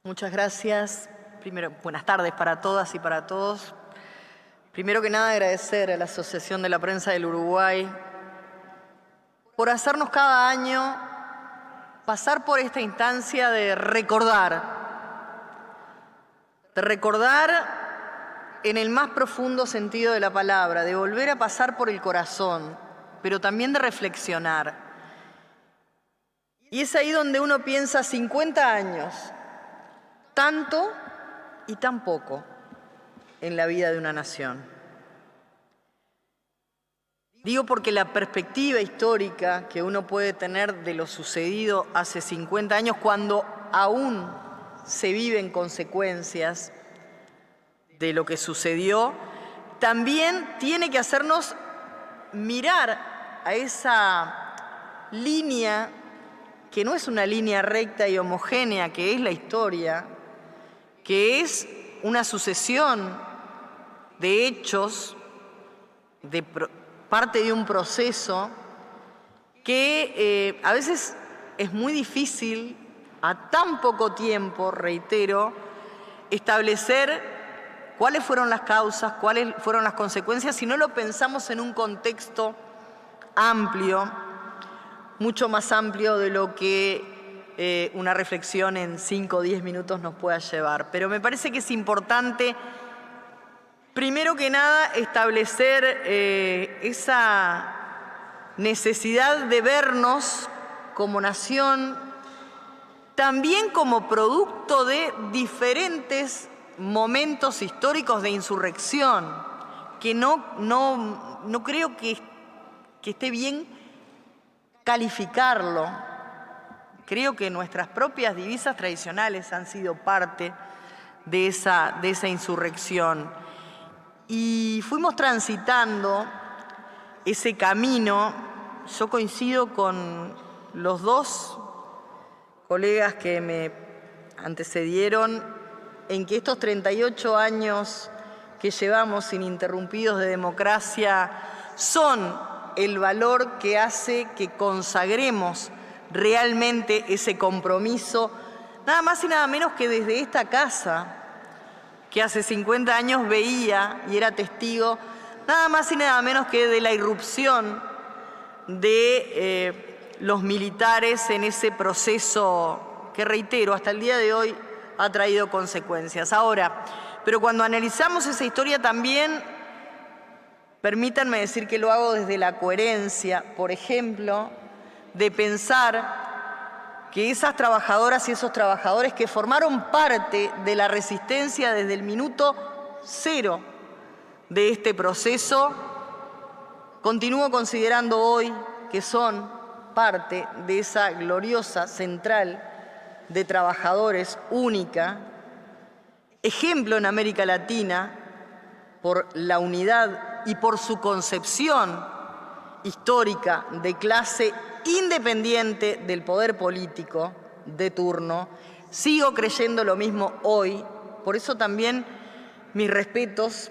Muchas gracias. Primero, buenas tardes para todas y para todos. Primero que nada, agradecer a la Asociación de la Prensa del Uruguay por hacernos cada año pasar por esta instancia de recordar en el más profundo sentido de la palabra, de volver a pasar por el corazón, pero también de reflexionar. Y es ahí donde uno piensa 50 años, tanto y tan poco en la vida de una nación. Digo porque la perspectiva histórica que uno puede tener de lo sucedido hace 50 años, cuando aún se viven consecuencias de lo que sucedió, también tiene que hacernos mirar a esa línea que no es una línea recta y homogénea, que es la historia, que es una sucesión de hechos, parte de un proceso que a veces es muy difícil, a tan poco tiempo, reitero, establecer cuáles fueron las causas, cuáles fueron las consecuencias, si no lo pensamos en un contexto amplio, mucho más amplio de lo que una reflexión en 5 o 10 minutos nos pueda llevar. Pero me parece que es importante, primero que nada, establecer esa necesidad de vernos como nación, también como producto de diferentes momentos históricos de insurrección, que no creo que esté bien calificarlo. Creo que nuestras propias divisas tradicionales han sido parte de esa insurrección. Y fuimos transitando ese camino. Yo coincido con los dos colegas que me antecedieron en que estos 38 años que llevamos ininterrumpidos de democracia son el valor que hace que consagremos realmente ese compromiso, nada más y nada menos que desde esta casa, que hace 50 años veía y era testigo, nada más y nada menos que de la irrupción de los militares en ese proceso que, reitero, hasta el día de hoy ha traído consecuencias. Ahora, pero cuando analizamos esa historia también, permítanme decir que lo hago desde la coherencia, por ejemplo, de pensar que esas trabajadoras y esos trabajadores que formaron parte de la resistencia desde el minuto cero de este proceso, continúo considerando hoy que son parte de esa gloriosa central de trabajadores única, ejemplo en América Latina por la unidad y por su concepción histórica de clase independiente del poder político de turno. Sigo creyendo lo mismo hoy, por eso también mis respetos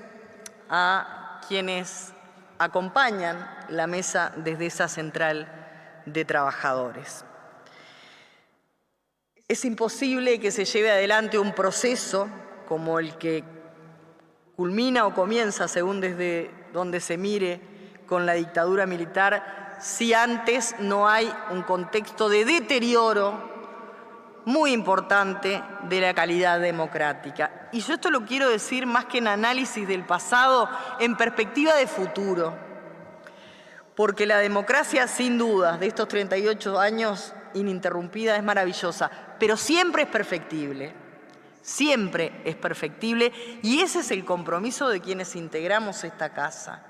a quienes acompañan la mesa desde esa central de trabajadores. Es imposible que se lleve adelante un proceso como el que culmina o comienza, según desde donde se mire, con la dictadura militar, si antes no hay un contexto de deterioro muy importante de la calidad democrática. Y yo esto lo quiero decir más que en análisis del pasado, en perspectiva de futuro. Porque la democracia, sin dudas, de estos 38 años ininterrumpida es maravillosa, pero siempre es perfectible. Siempre es perfectible y ese es el compromiso de quienes integramos esta casa.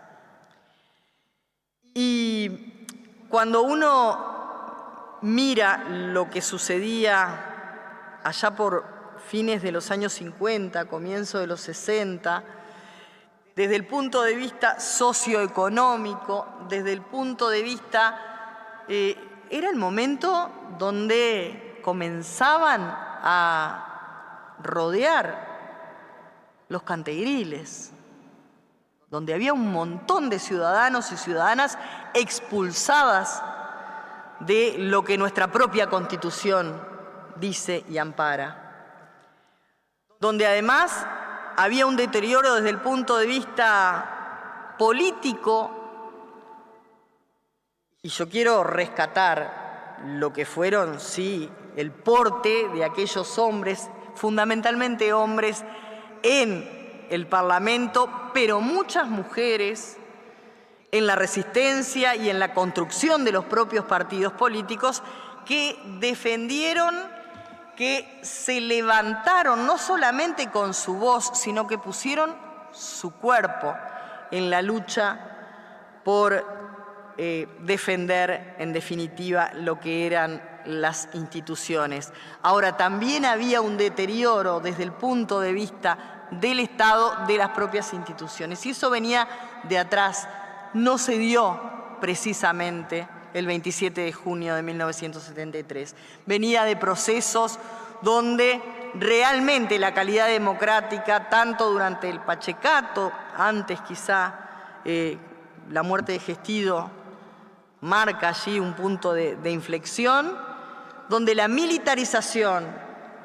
Y cuando uno mira lo que sucedía allá por fines de los años 50, comienzo de los 60, desde el punto de vista socioeconómico, desde el punto de vista, era el momento donde comenzaban a rodear los cantegriles, donde había un montón de ciudadanos y ciudadanas expulsadas de lo que nuestra propia Constitución dice y ampara. donde además había un deterioro desde el punto de vista político, y yo quiero rescatar lo que fueron, sí, el porte de aquellos hombres, fundamentalmente hombres, en el Parlamento, pero muchas mujeres en la resistencia y en la construcción de los propios partidos políticos que defendieron, que se levantaron no solamente con su voz, sino que pusieron su cuerpo en la lucha por defender, en definitiva, lo que eran las instituciones. Ahora, también había un deterioro desde el punto de vista del Estado, de las propias instituciones. Y eso venía de atrás, no se dio precisamente el 27 de junio de 1973. Venía de procesos donde realmente la calidad democrática, tanto durante el Pachecato, antes quizá la muerte de Gestido, marca allí un punto de inflexión, donde la militarización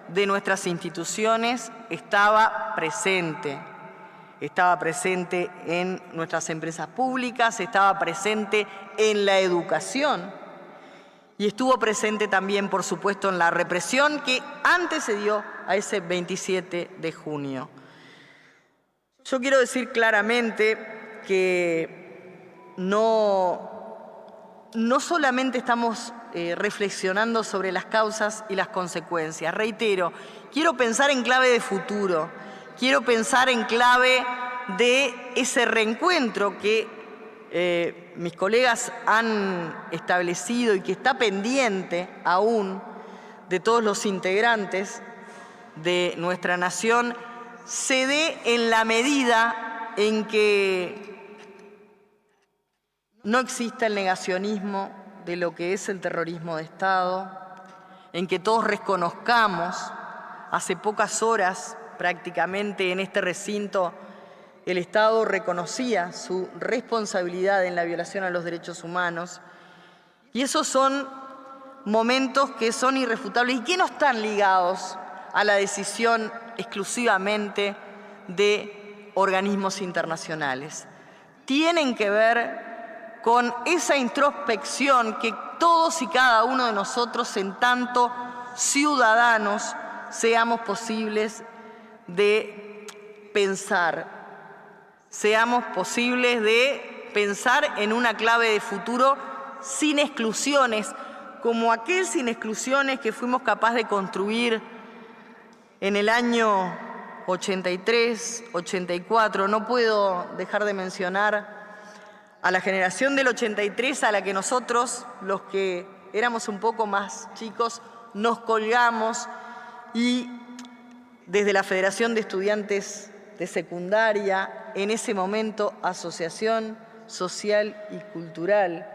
de nuestras instituciones estaba presente en nuestras empresas públicas, estaba presente en la educación y estuvo presente también, por supuesto, en la represión que antecedió a ese 27 de junio. Yo quiero decir claramente que no solamente estamos reflexionando sobre las causas y las consecuencias. Reitero, quiero pensar en clave de futuro, quiero pensar en clave de ese reencuentro que mis colegas han establecido y que está pendiente aún de todos los integrantes de nuestra nación, se dé en la medida en que no exista el negacionismo de lo que es el terrorismo de Estado, en que todos reconozcamos, hace pocas horas prácticamente en este recinto, el Estado reconocía su responsabilidad en la violación a los derechos humanos, y esos son momentos que son irrefutables y que no están ligados a la decisión exclusivamente de organismos internacionales. Tienen que ver con esa introspección que todos y cada uno de nosotros, en tanto ciudadanos, seamos posibles de pensar, seamos posibles de pensar en una clave de futuro sin exclusiones, como aquel sin exclusiones que fuimos capaces de construir en el año 83, 84. No puedo dejar de mencionar a la generación del 83, a la que nosotros, los que éramos un poco más chicos, nos colgamos, y desde la Federación de Estudiantes de Secundaria, en ese momento Asociación Social y Cultural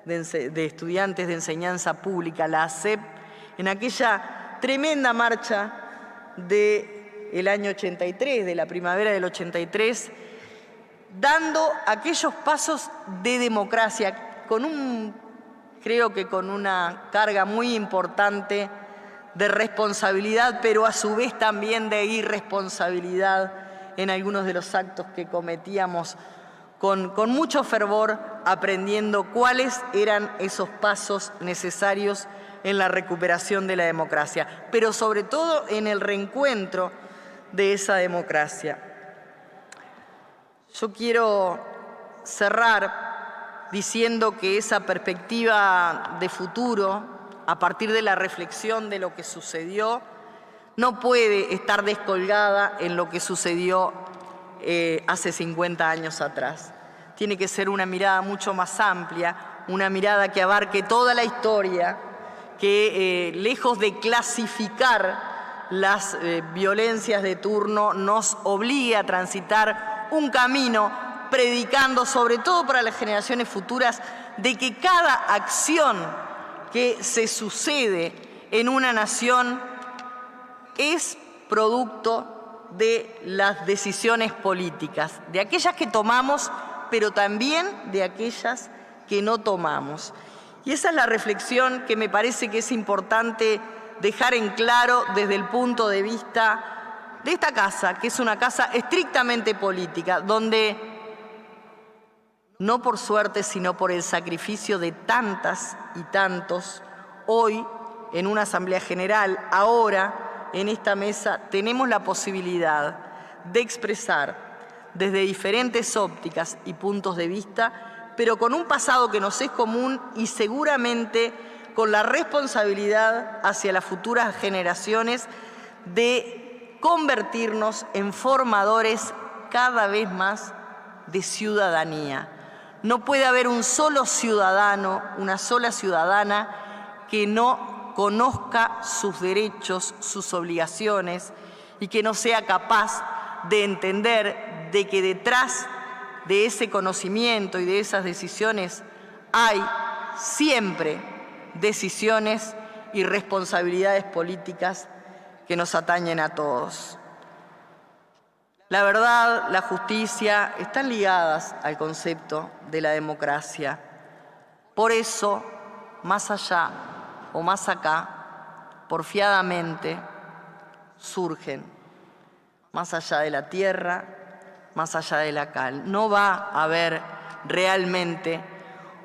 de Estudiantes de Enseñanza Pública, la ASEP, en aquella tremenda marcha del año 83, de la primavera del 83, dando aquellos pasos de democracia creo que con una carga muy importante de responsabilidad, pero a su vez también de irresponsabilidad en algunos de los actos que cometíamos con mucho fervor, aprendiendo cuáles eran esos pasos necesarios en la recuperación de la democracia, pero sobre todo en el reencuentro de esa democracia. Yo quiero cerrar diciendo que esa perspectiva de futuro, a partir de la reflexión de lo que sucedió, no puede estar descolgada en lo que sucedió hace 50 años atrás. Tiene que ser una mirada mucho más amplia, una mirada que abarque toda la historia, que lejos de clasificar las violencias de turno, nos obligue a transitar un camino predicando, sobre todo para las generaciones futuras, de que cada acción que se sucede en una nación es producto de las decisiones políticas, de aquellas que tomamos, pero también de aquellas que no tomamos. Y esa es la reflexión que me parece que es importante dejar en claro desde el punto de vista de esta casa, que es una casa estrictamente política, donde no por suerte, sino por el sacrificio de tantas y tantos, hoy en una Asamblea General, ahora en esta mesa, tenemos la posibilidad de expresar desde diferentes ópticas y puntos de vista, pero con un pasado que nos es común y seguramente con la responsabilidad hacia las futuras generaciones de convertirnos en formadores cada vez más de ciudadanía. No puede haber un solo ciudadano, una sola ciudadana que no conozca sus derechos, sus obligaciones y que no sea capaz de entender de que detrás de ese conocimiento y de esas decisiones hay siempre decisiones y responsabilidades políticas que nos atañen a todos. La verdad, la justicia están ligadas al concepto de la democracia. Por eso, más allá o más acá, porfiadamente surgen, más allá de la tierra, más allá de la cal. No va a haber realmente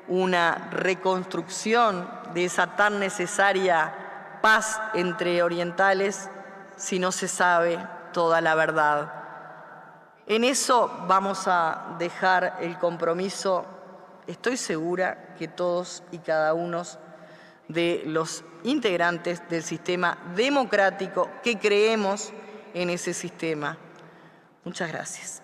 una reconstrucción de esa tan necesaria paz entre orientales si no se sabe toda la verdad. En eso vamos a dejar el compromiso. Estoy segura que todos y cada uno de los integrantes del sistema democrático que creemos en ese sistema. Muchas gracias.